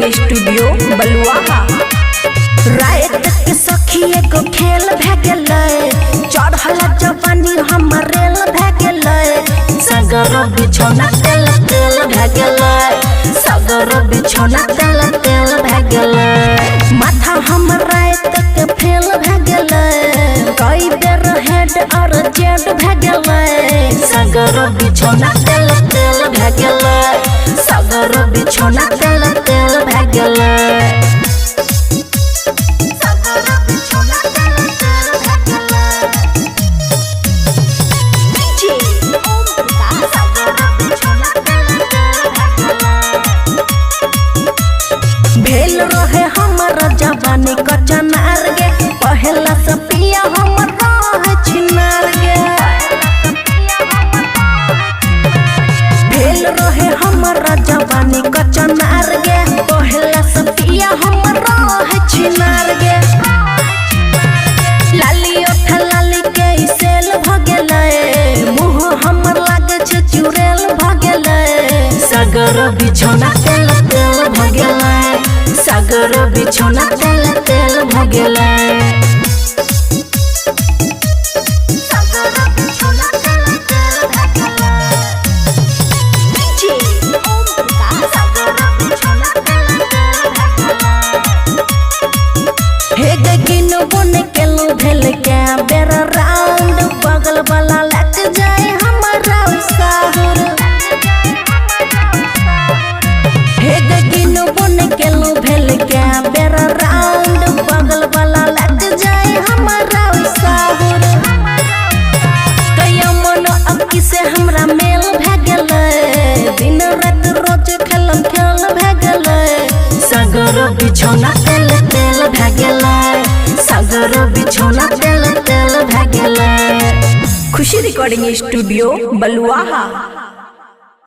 Recording studio बलुआहा। रात के सखी एगो खेल भे गेलै, चढ़ल जवानी हमर रेल भे गेलै, सगर बिछौना तेल तेल भे गेलै, सगर बिछौना तेल तेल भे गेलै। माथा हमर रात के फेल भे गेलै, कई बेर हेड और जेड भे गेलै, सगर बिछौना तेल तेल भे गेलै, सगर बिछौना तेल तेल भे गेलै। भेल रहे हमारा जवानी कचनार गे, पहला से पिया हमर रहे छिनार गे। भेल रहे हमारा जवानी कचनार गे, पहला से पिया हमर रहे छिनार गे। लाली ओठ लाली के सेल भ गेलै, मुँह हमर लागे छै चुड़ैल भ गेलै, सगर बिछौना तेल तेल भ गेलै, सगर बिछौना तेल तेल भ गेलै। हे गिन बुन केलू भेल के बेर राउंड, बगल वाला लग जाए हमारा साहुर। हे गिन बुन केलू भेल के बेर राउंड, बगल वाला लग जाए हमारा साहुर। कया मन अक्की से हमरा मेल भे गेलै, दिन रात रोज खेलम खेल भे गेलै, सगर बिछौना तेल तेल भे गेलै, सगर बिछौना तेल तेल भे गेलै। खुशी रिकॉर्डिंग स्टूडियो बलुआहा।